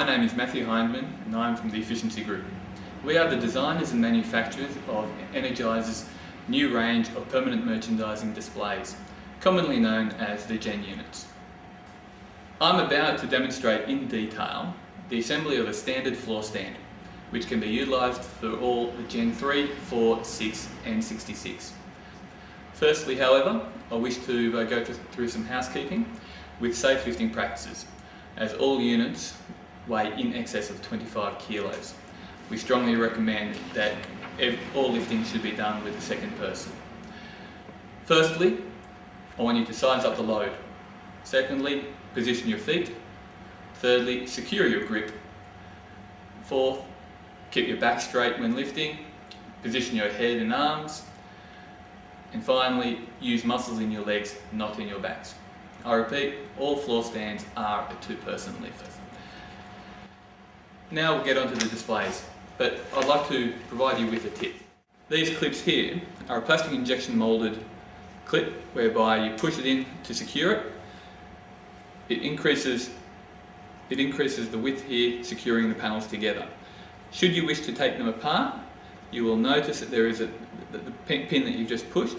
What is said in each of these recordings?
My name is Matthew Hindman and I'm from the Efficiency Group. We are the designers and manufacturers of Energizer's new range of permanent merchandising displays, commonly known as the Gen units. I'm about to demonstrate in detail the assembly of a standard floor stand, which can be utilised for all the Gen 3, 4, 6 and 66. Firstly, however, I wish to go through some housekeeping with safe lifting practices, as all units weigh in excess of 25 kilos. We strongly recommend that all lifting should be done with a second person. Firstly, I want you to size up the load. Secondly, position your feet. Thirdly, secure your grip. Fourth, keep your back straight when lifting. Position your head and arms. And finally, use muscles in your legs, not in your backs. I repeat, all floor stands are a two-person lift. Now we'll get onto the displays, but I'd like to provide you with a tip. These clips here are a plastic injection moulded clip whereby you push it in to secure it. It increases the width here, securing the panels together. Should you wish to take them apart, you will notice that there is the pin that you've just pushed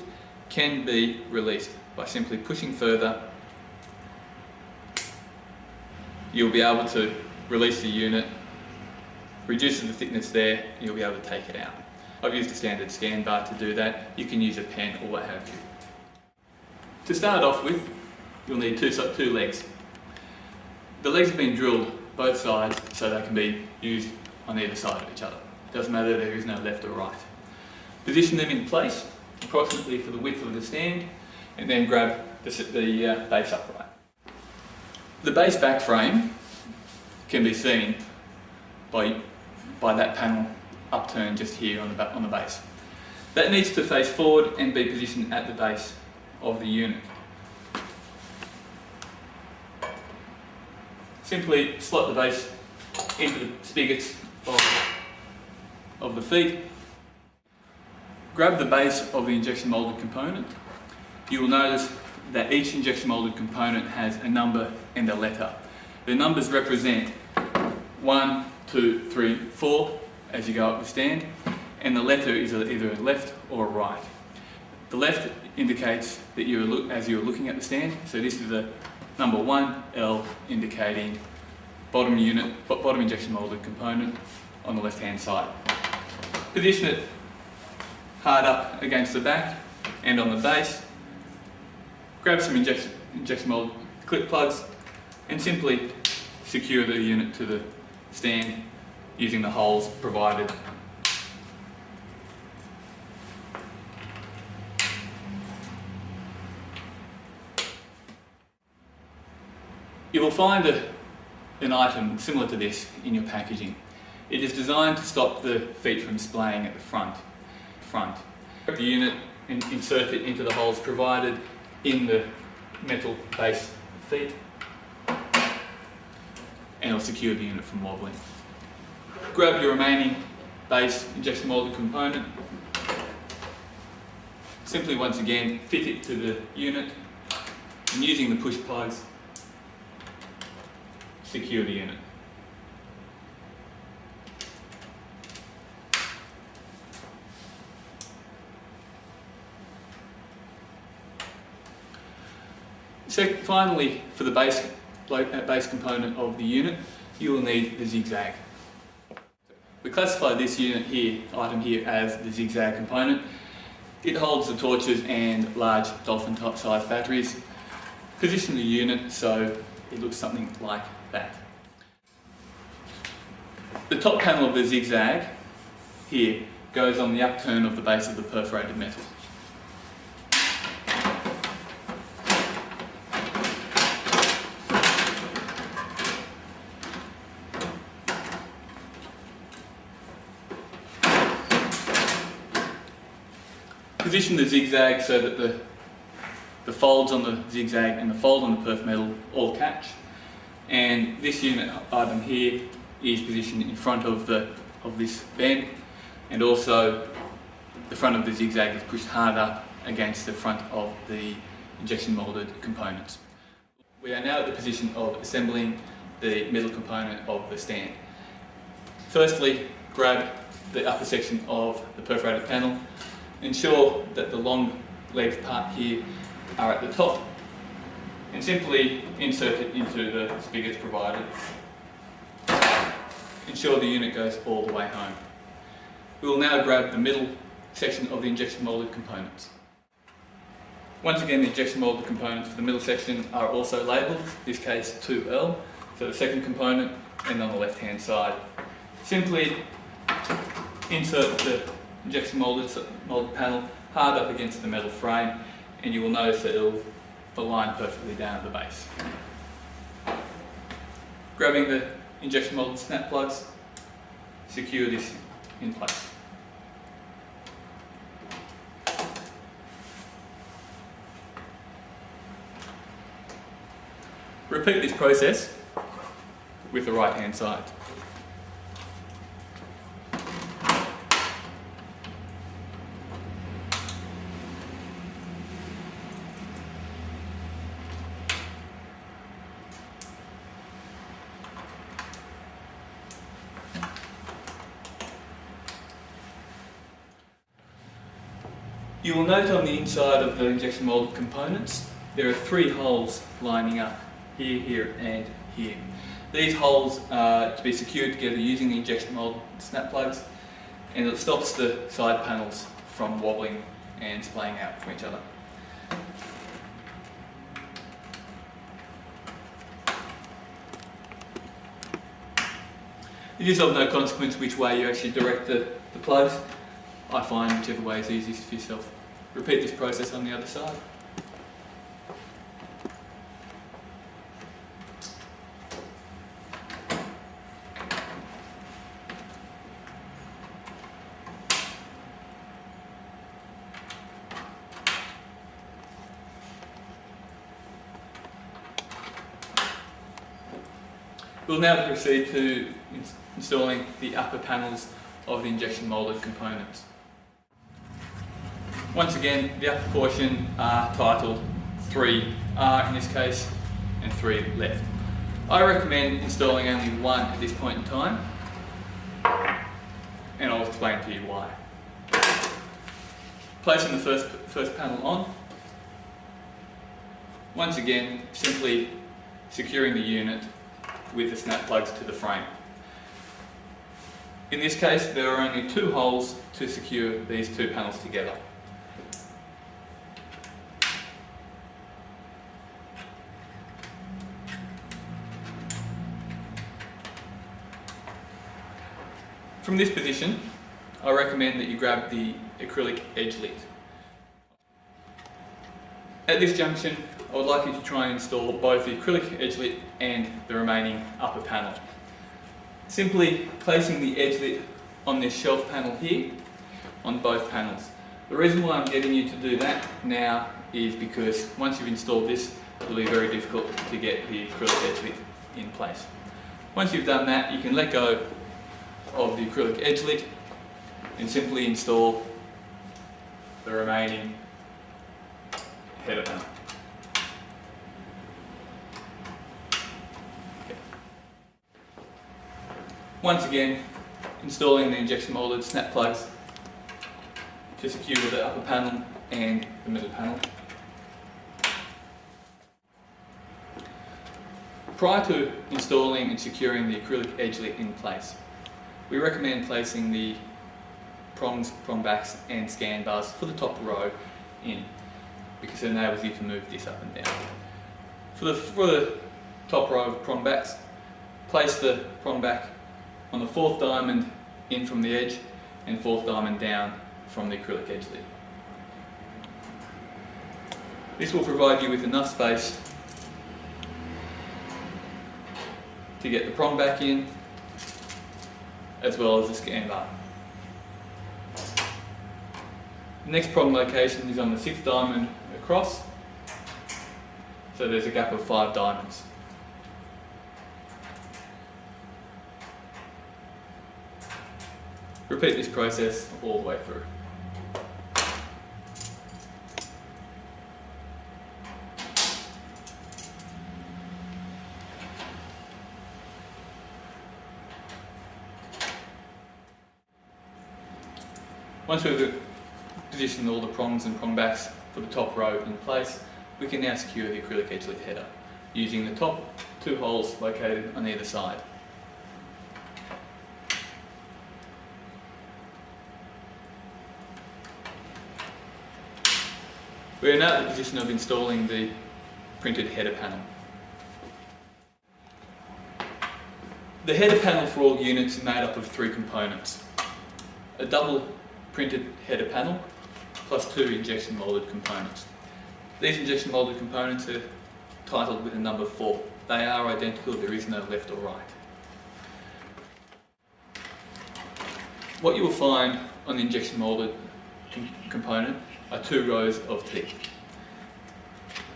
can be released by simply pushing further. You'll be able to release the unit, reduces the thickness there, and you'll be able to take it out. I've used a standard scan bar to do that. You can use a pen or what have you. To start off with, you'll need two legs. The legs have been drilled both sides so they can be used on either side of each other. It doesn't matter, there is no left or right. Position them in place, approximately for the width of the stand, and then grab the base upright. The base back frame can be seen by that panel upturned just here on the base. That needs to face forward and be positioned at the base of the unit. Simply slot the base into the spigots of the feet. Grab the base of the injection moulded component. You will notice that each injection moulded component has a number and a letter. The numbers represent 1, 2, 3, 4 as you go up the stand, and the letter is either a left or a right. The left indicates that as you're looking at the stand, so this is the number 1 L indicating bottom injection moulded component on the left hand side. Position it hard up against the back and on the base. Grab some injection molded clip plugs and simply secure the unit to the stand using the holes provided. You will find an item similar to this in your packaging. It is designed to stop the feet from splaying at the front. Grab the unit and insert it into the holes provided in the metal base feet, and it'll secure the unit from wobbling. Grab your remaining base injection moulded component. Simply once again fit it to the unit, and using the push plugs secure the unit. Finally, for the base component of the unit, you will need the zigzag. We classify this item here as the zigzag component. It holds the torches and large dolphin type size batteries. Position the unit so it looks something like that. The top panel of the zigzag here goes on the upturn of the base of the perforated metal. Position the zigzag so that the folds on the zigzag and the fold on the perf metal all catch, and this unit item here is positioned in front of this bend, and also the front of the zigzag is pushed harder against the front of the injection moulded components. We are now at the position of assembling the middle component of the stand. Firstly, grab the upper section of the perforated panel. Ensure that the long legs part here are at the top, and simply insert it into the spigots provided. Ensure the unit goes all the way home. We will now grab the middle section of the injection moulded components. Once again, the injection moulded components for the middle section are also labelled, in this case 2L, so the second component, and on the left hand side. Simply insert the injection moulded panel hard up against the metal frame, and you will notice that it will align perfectly down at the base. Grabbing the injection moulded snap plugs, secure this in place. Repeat this process with the right hand side. You will note on the inside of the injection moulded components there are 3 holes lining up, here, here and here. These holes are to be secured together using the injection moulded snap plugs, and it stops the side panels from wobbling and splaying out from each other. It is of no consequence which way you actually direct the plugs. I find whichever way is easiest for yourself. Repeat this process on the other side. We'll now proceed to installing the upper panels of the injection moulded components. Once again, the upper portion are titled 3R in this case, and 3 left. I recommend installing only one at this point in time, and I'll explain to you why. Placing the first panel on, once again simply securing the unit with the snap plugs to the frame. In this case, there are only 2 holes to secure these 2 panels together. From this position, I recommend that you grab the acrylic edge lid. At this junction, I would like you to try and install both the acrylic edge lid and the remaining upper panel. Simply placing the edge lid on this shelf panel here, on both panels. The reason why I'm getting you to do that now is because once you've installed this, it will be very difficult to get the acrylic edge lid in place. Once you've done that, you can let go of the acrylic edge lid and simply install the remaining header panel. Okay. Once again, installing the injection moulded snap plugs to secure the upper panel and the middle panel. Prior to installing and securing the acrylic edge lid in place, we recommend placing the prongs, prong backs and scan bars for the top row in, because it enables you to move this up and down. For the top row of prong backs, place the prong back on the 4th diamond in from the edge and 4th diamond down from the acrylic edge lid. This will provide you with enough space to get the prong back in, as well as the scan bar. The next prong location is on the 6th diamond across, so there's a gap of 5 diamonds. Repeat this process all the way through. Once we've positioned all the prongs and prong backs for the top row in place, we can now secure the acrylic edge-lip header using the top 2 holes located on either side. We are now in the position of installing the printed header panel. The header panel for all units is made up of 3 components: a double printed header panel plus 2 injection moulded components. These injection moulded components are titled with a number 4. They are identical, there is no left or right. What you will find on the injection moulded component are 2 rows of teeth.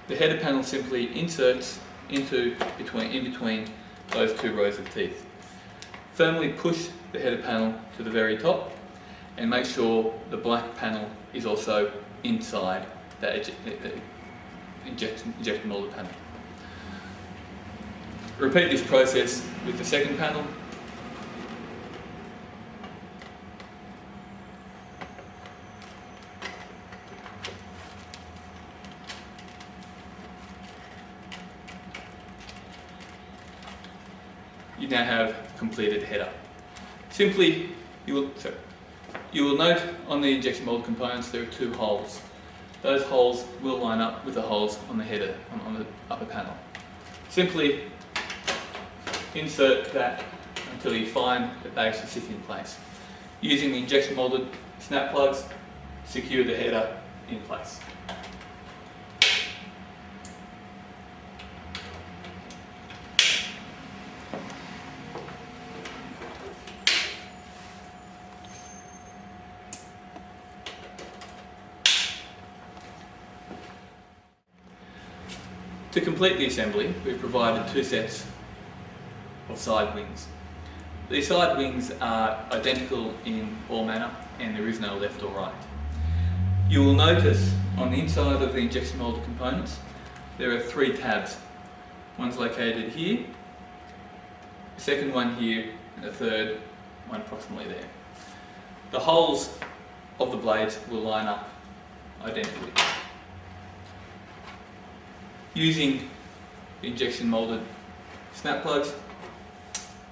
The header panel simply inserts in between those 2 rows of teeth. Firmly push the header panel to the very top and make sure the black panel is also inside that injection moulded panel. Repeat this process with the second panel. You now have completed header. Simply, you will note on the injection mould components there are 2 holes. Those holes will line up with the holes on the header, on the upper panel. Simply insert that until you find that they actually sit in place. Using the injection moulded snap plugs, secure the header in place. To complete the assembly, we've provided 2 sets of side wings. These side wings are identical in all manner and there is no left or right. You will notice on the inside of the injection moulded components there are 3 tabs. One's located here, the second one here and the third one approximately there. The holes of the blades will line up identically. Using the injection moulded snap plugs,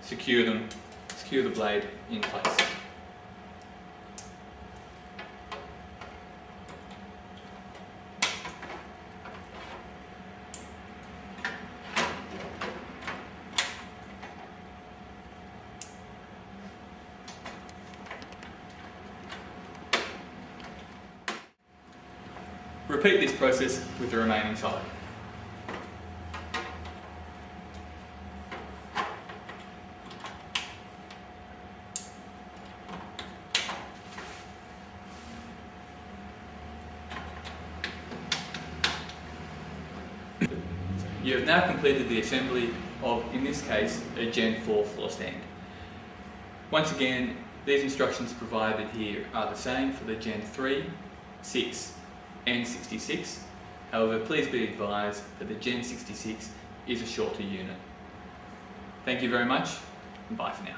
secure the blade in place. Repeat this process with the remaining side. You have now completed the assembly of, in this case, a Gen 4 floor stand. Once again, these instructions provided here are the same for the Gen 3, 6 and 66. However, please be advised that the Gen 66 is a shorter unit. Thank you very much and bye for now.